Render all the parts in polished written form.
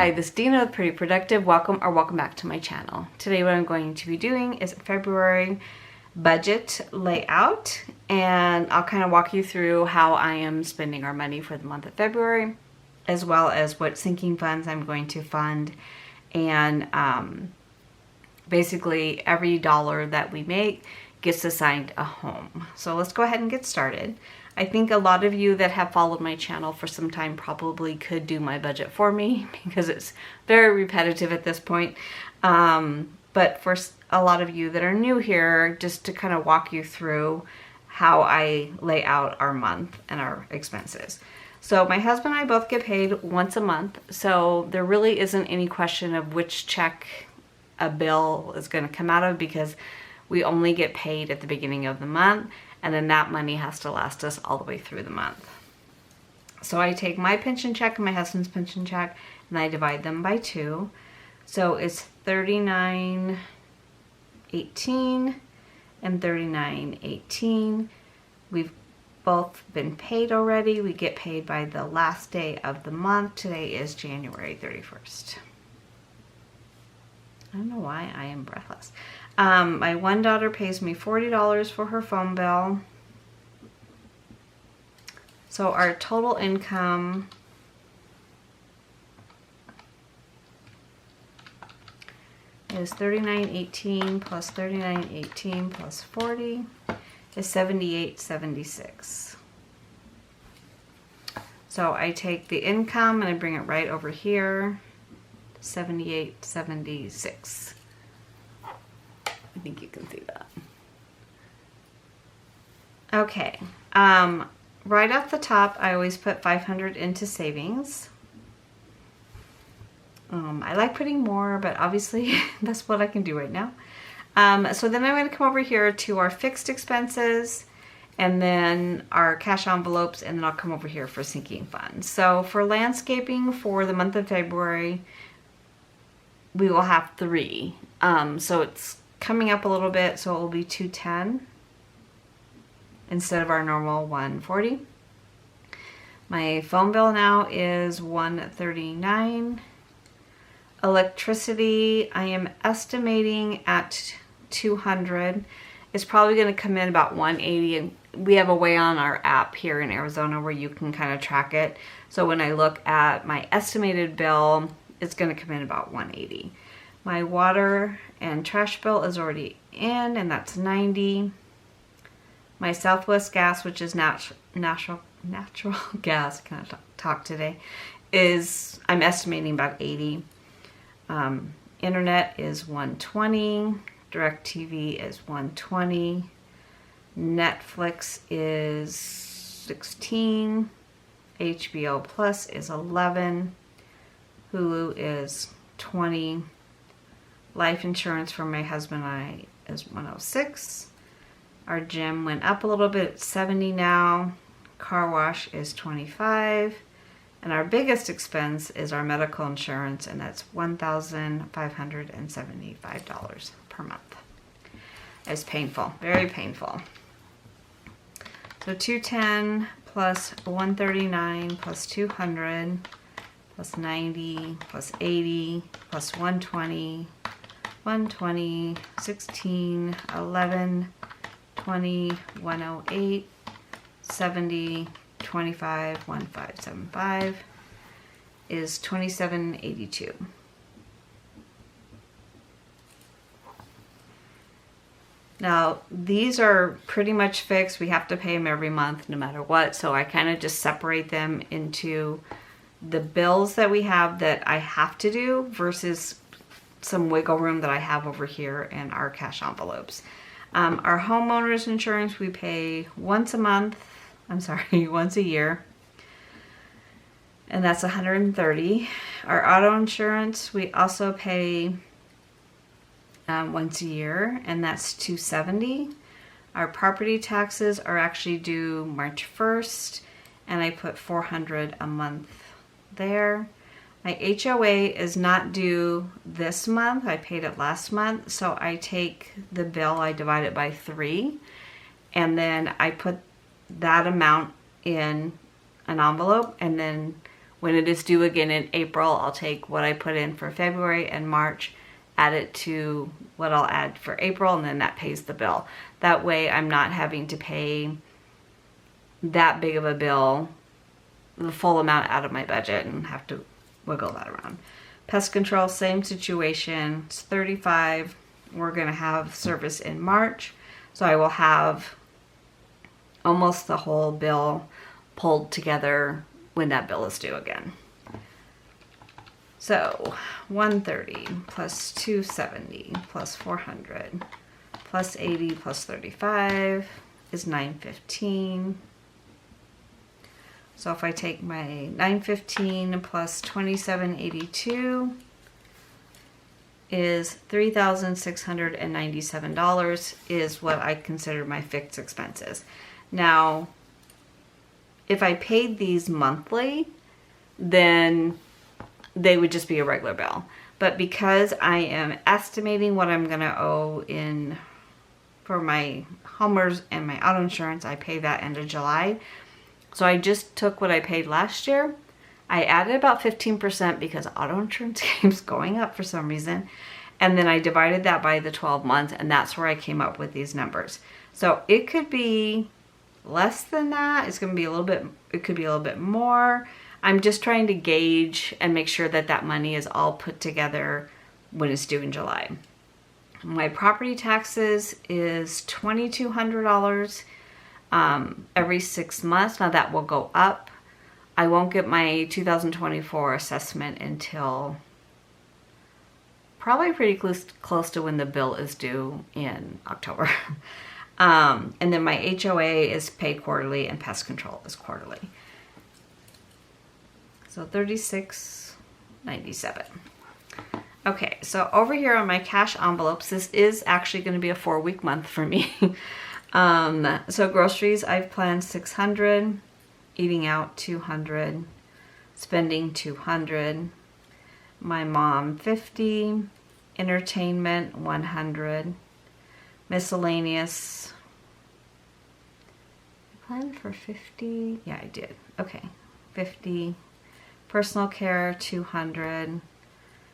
Hi, this is Dina with Pretty Productive. Welcome back to my channel. Today what I'm going to be doing is February budget layout, and I'll kind of walk you through how I am spending our money for the month of February, as well as what sinking funds I'm going to fund, and basically every dollar that we make gets assigned a home. So let's go ahead and get started. I think a lot of you that have followed my channel for some time probably could do my budget for me because it's very repetitive at this point. But for a lot of you that are new here, just to kind of walk you through how I lay out our month and our expenses. So my husband and I both get paid once a month, so there really isn't any question of which check a bill is going to come out of, because we only get paid at the beginning of the month, and then that money has to last us all the way through the month. So I take my pension check and my husband's pension check, and I divide them by 2. So it's $39.18 and $39.18. We've both been paid already. We get paid by the last day of the month. Today is January 31st. I don't know why I am breathless. My one daughter pays me $40 for her phone bill. So our total income is $39.18 plus $39.18 plus 40 is $78.76. So I take the income and I bring it right over here, $78.76. I think you can see that. Okay, right off the top, I always put $500 into savings. I like putting more, but obviously that's what I can do right now. So then I'm going to come over here to our fixed expenses, and then our cash envelopes, and then I'll come over here for sinking funds. So for landscaping for the month of February, we will have 3. So it's coming up a little bit, so it will be $210 instead of our normal $140. My phone bill now is $139. Electricity, I am estimating at $200. It's probably going to come in about $180, and we have a way on our app here in Arizona where you can kind of track it. So when I look at my estimated bill, it's going to come in about $180. My water and trash bill is already in, and that's $90. My Southwest gas, which is natural gas, kind of talk today, is, I'm estimating about $80. Internet is $120. DirecTV is $120. Netflix is $16. HBO Plus is $11. Hulu is $20. Life insurance for my husband and I is $106. Our gym went up a little bit, it's $70 now. Car wash is $25. And our biggest expense is our medical insurance, and that's $1,575 per month. It's painful, very painful. So $210 plus $139 plus $200 plus $90 plus $80 plus $120. 120, 16, 11, 20, 108, 70, 25, 1575 is $27.82. Now, these are pretty much fixed. We have to pay them every month no matter what. So I kind of just separate them into the bills that we have that I have to do versus some wiggle room that I have over here in our cash envelopes. Our homeowner's insurance we pay once a year, and that's $130. Our auto insurance we also pay once a year, and that's $270. Our property taxes are actually due March 1st, and I put $400 a month there. My HOA is not due this month. I paid it last month. So I take the bill, I divide it by 3, and then I put that amount in an envelope, and then When it is due again in April, I'll take what I put in for February and March, add it to what I'll add for April, and then that pays the bill. That way I'm not having to pay that big of a bill, the full amount out of my budget, and have to wiggle that around. Pest control, same situation. It's $35. We're gonna have service in March, so I will have almost the whole bill pulled together when that bill is due again. So 130 plus 270 plus 400 plus 80 plus 35 is 915. So if I take my 915 plus 2782 is $3,697 is what I consider my fixed expenses. Now, if I paid these monthly, then they would just be a regular bill. But because I am estimating what I'm gonna owe in for my homeowners and my auto insurance, I pay that end of July. So I just took what I paid last year. I added about 15% because auto insurance keeps going up for some reason. And then I divided that by the 12 months, and that's where I came up with these numbers. So it could be less than that. It's going to be a little bit, it could be a little bit more. I'm just trying to gauge and make sure that that money is all put together when it's due in July. My property taxes is $2,200 every 6 months. Now that will go up. I won't get my 2024 assessment until probably pretty close to when the bill is due in October. And then my HOA is paid quarterly and pest control is quarterly. So $36.97. Okay, so over here on my cash envelopes, this is actually going to be a 4-week month for me. So groceries, I've planned 600, eating out 200, spending 200, my mom 50, entertainment 100, miscellaneous, I planned for 50, yeah I did, okay, 50, personal care 200,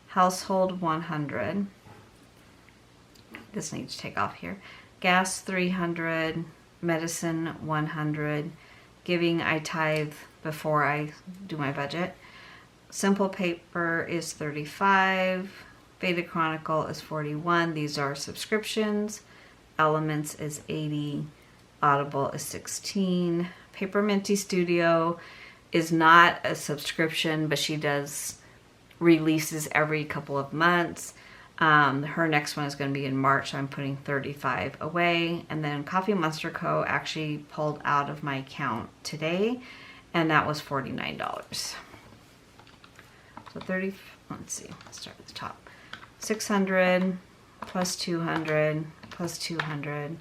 household 100, this needs to take off here, gas 300, medicine 100, giving I tithe before I do my budget. Simple paper is 35, Beta Chronicle is 41, these are subscriptions, Elements is 80, Audible is 16, Paper Minty Studio is not a subscription, but she does releases every couple of months. Her next one is going to be in March, so I'm putting 35 away. And then Coffee Monster Co. actually pulled out of my account today, and that was $49. So 30, let's see, let's start at the top. 600 plus 200 plus 200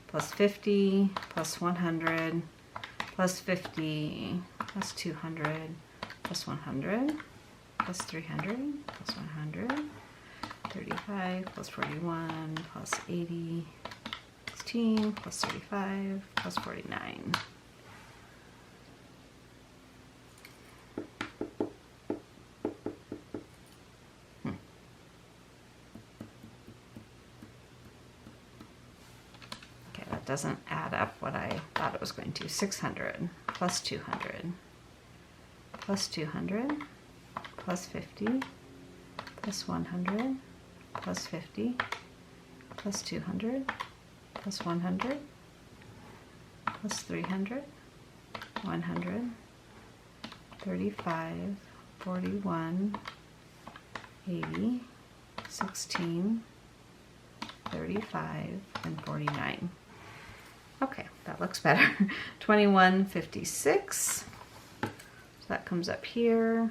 plus 50 plus 100 plus 50 plus 200 plus 100 plus 300 plus 100. 35 plus 41 plus 80, 16 plus 35 plus 49. Okay, that doesn't add up what I thought it was going to. 600 plus 200 plus 200 plus 50 plus 100 plus 50 plus 200 plus 100 plus 300 100 35 41 80 16 35 and 49. Okay, that looks better. 2156, so that comes up here.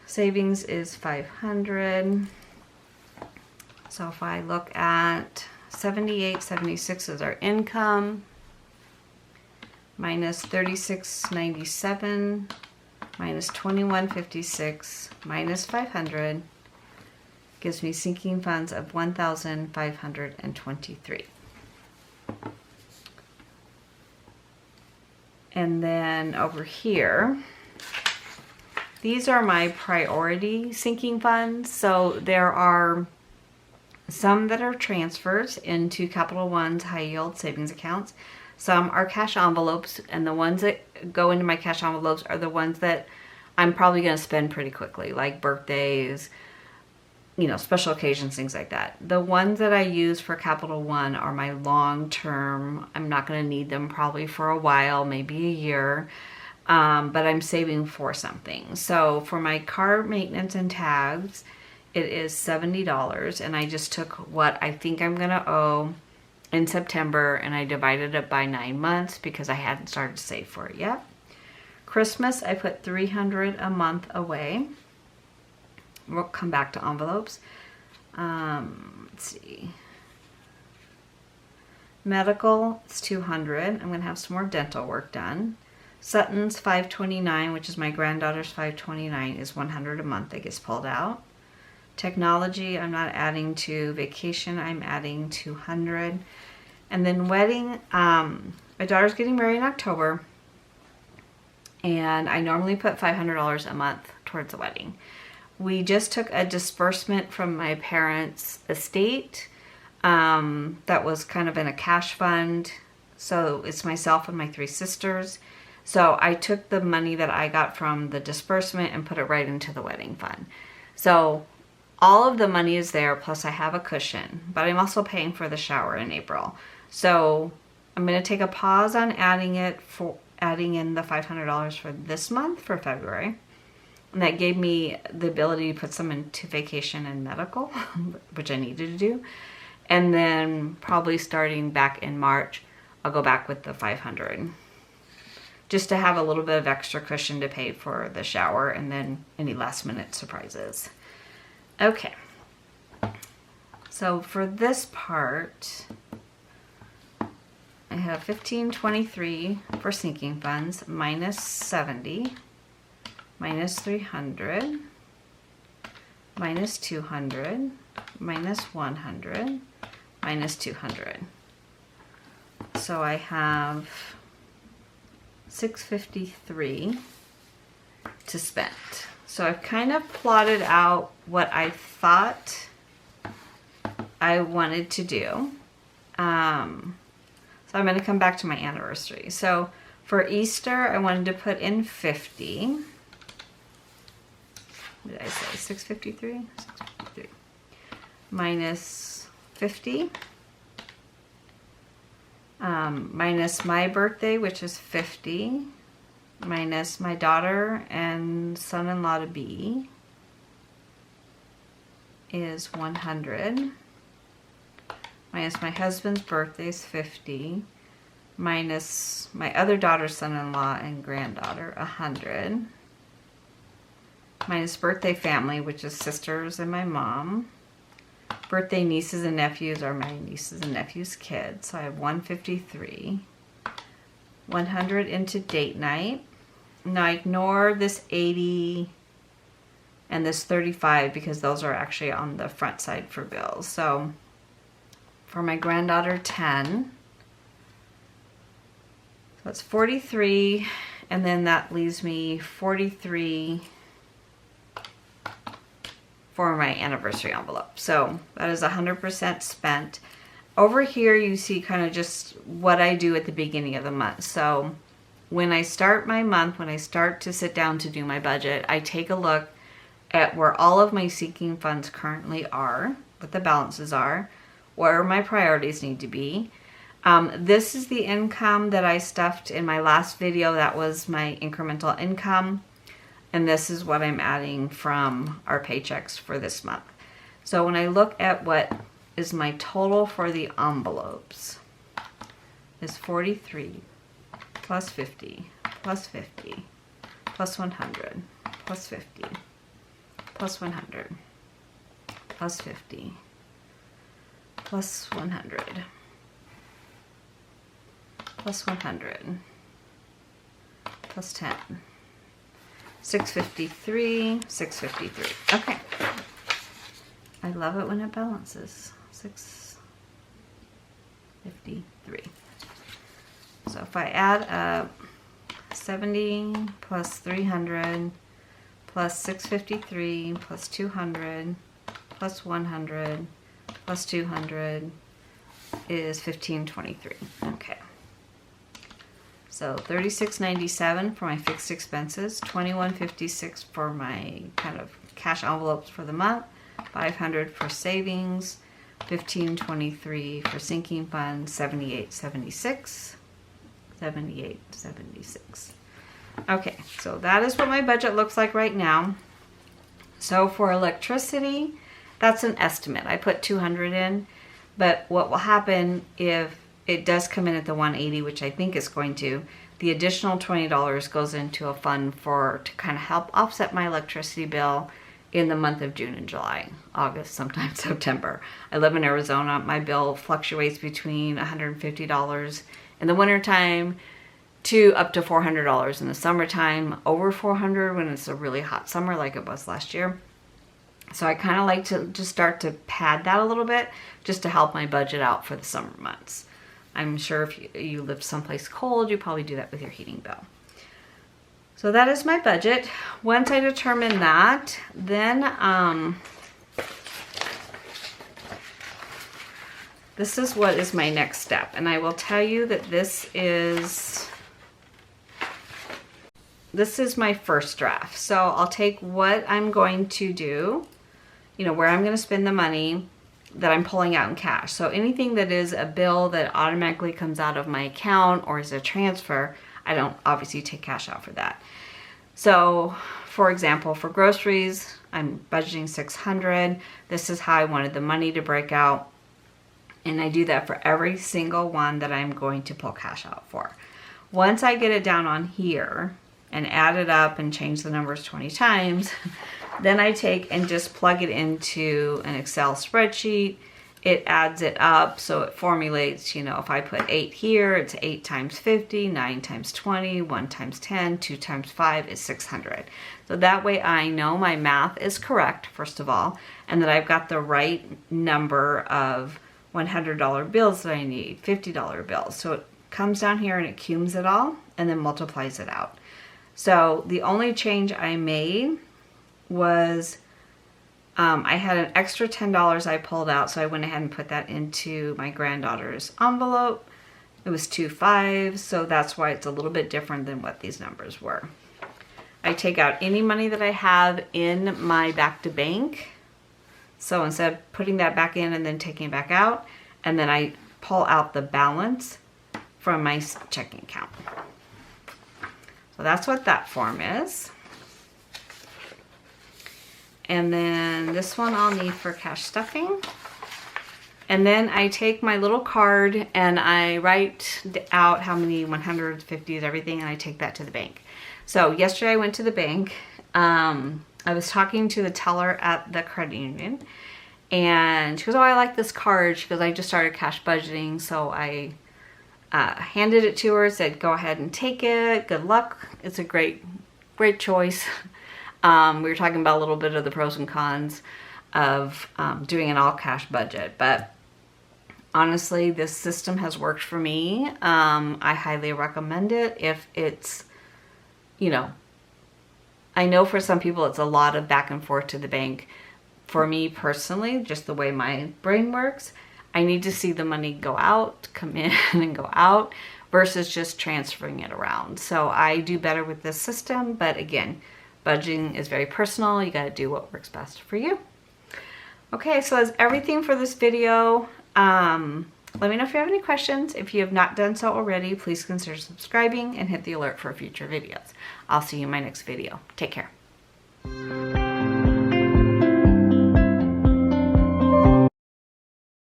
Savings is 500. So if I look at 7876 is our income, minus 3697, minus 2156, minus 500, gives me sinking funds of 1,523. And then over here, these are my priority sinking funds. So there are some that are transfers into Capital One's high yield savings accounts. Some are cash envelopes, and the ones that go into my cash envelopes are the ones that I'm probably going to spend pretty quickly, like birthdays, you know, special occasions, things like that. The ones that I use for Capital One are my long term. I'm not going to need them probably for a while, maybe a year, but I'm saving for something. So for my car maintenance and tags, it is $70, and I just took what I think I'm going to owe in September, and I divided it by 9 months because I hadn't started to save for it yet. Christmas, I put $300 a month away. We'll come back to envelopes. Let's see. Medical, it's $200. I'm going to have some more dental work done. Sutton's $529, which is my granddaughter's $529, is $100 a month that gets pulled out. Technology, I'm not adding to. Vacation, I'm adding $200. And then wedding, my daughter's getting married in October, and I normally put $500 a month towards the wedding. We just took a disbursement from my parents' estate that was kind of in a cash fund. So it's myself and my 3 sisters. So I took the money that I got from the disbursement and put it right into the wedding fund. So all of the money is there, plus I have a cushion, but I'm also paying for the shower in April. So I'm going to take a pause on adding in the $500 for this month, for February. And that gave me the ability to put some into vacation and medical, which I needed to do. And then probably starting back in March, I'll go back with the $500. Just to have a little bit of extra cushion to pay for the shower and then any last minute surprises. Okay. So for this part, I have $1523 for sinking funds, minus $70, minus $300, minus $200, minus $100, minus $200. So I have $653 to spend. So I've kind of plotted out what I thought I wanted to do. So I'm going to come back to my anniversary. So for Easter, I wanted to put in 50. What did I say? 653? 653. Minus 50. Minus my birthday, which is 50. Minus my daughter and son-in-law to be is 100. Minus my husband's birthday is 50. Minus my other daughter's son-in-law and granddaughter, 100. Minus birthday family, which is sisters and my mom. Birthday nieces and nephews are my nieces and nephews' kids. So I have 153. 100 into date night. Now ignore this 80 and this 35 because those are actually on the front side for bills. So for my granddaughter, 10. So that's 43, and then that leaves me 43 for my anniversary envelope. So that is 100% spent. Over here you see kind of just what I do at the beginning of the month. So when I start my month, when I start to sit down to do my budget, I take a look at where all of my sinking funds currently are, what the balances are, where my priorities need to be. This is the income that I stuffed in my last video. That was my incremental income. And this is what I'm adding from our paychecks for this month. So when I look at what is my total for the envelopes, is 43 plus 50 plus 50 plus 100 plus 50 plus 100 plus 50 plus 100 plus 100 plus 10. 653, 653. Okay. I love it when it balances. 653. So if I add up 70 plus 300 plus 653 plus 200 plus 100 plus 200 is 1523. Okay. So 36.97 for my fixed expenses, 21.56 for my kind of cash envelopes for the month, 500 for savings, 15.23 for sinking funds, 78.76, 78.76. Okay, so that is what my budget looks like right now. So for electricity, that's an estimate. I put 200 in, but what will happen if it does come in at the 180, which I think it's going to, the additional $20 goes into a fund to kind of help offset my electricity bill in the month of June and July, August, sometimes September. I live in Arizona. My bill fluctuates between $150 in the wintertime to up to $400 in the summertime, over $400 when it's a really hot summer like it was last year. So I kind of like to just start to pad that a little bit just to help my budget out for the summer months. I'm sure if you live someplace cold, you probably do that with your heating bill. So that is my budget. Once I determine that, then this is what is my next step. And I will tell you that this is my first draft. So I'll take what I'm going to do, where I'm going to spend the money that I'm pulling out in cash. So anything that is a bill that automatically comes out of my account or is a transfer, I don't obviously take cash out for that. So for example, for groceries, I'm budgeting $600. This is how I wanted the money to break out. And I do that for every single one that I'm going to pull cash out for. Once I get it down on here and add it up and change the numbers 20 times, then I take and just plug it into an Excel spreadsheet. It adds it up, so it formulates, if I put 8 here, it's 8 times 50, 9 times 20, 1 times 10, 2 times 5 is 600. So that way I know my math is correct, first of all, and that I've got the right number of $100 bills that I need, $50 bills. So it comes down here and it cums it all and then multiplies it out. So the only change I made was I had an extra $10 I pulled out, so I went ahead and put that into my granddaughter's envelope. It was 2.5, so that's why it's a little bit different than what these numbers were. I take out any money that I have in my back to bank. So instead of putting that back in and then taking it back out, and then I pull out the balance from my checking account. So that's what that form is. And then this one I'll need for cash stuffing. And then I take my little card and I write out how many 100s, 50s, everything, and I take that to the bank. So yesterday I went to the bank. I was talking to the teller at the credit union, and she goes, "Oh, I like this card." She goes, "I just started cash budgeting." So I handed it to her, said, "Go ahead and take it. Good luck. It's a great choice." We were talking about a little bit of the pros and cons of doing an all cash budget, but honestly, this system has worked for me. I highly recommend it if it's, I know for some people it's a lot of back and forth to the bank. For me personally, just the way my brain works, I need to see the money go out, come in and go out versus just transferring it around. So I do better with this system, but again, budgeting is very personal. You got to do what works best for you. Okay, so that's everything for this video. Let me know if you have any questions. If you have not done so already, please consider subscribing and hit the alert for future videos. I'll see you in my next video. Take care.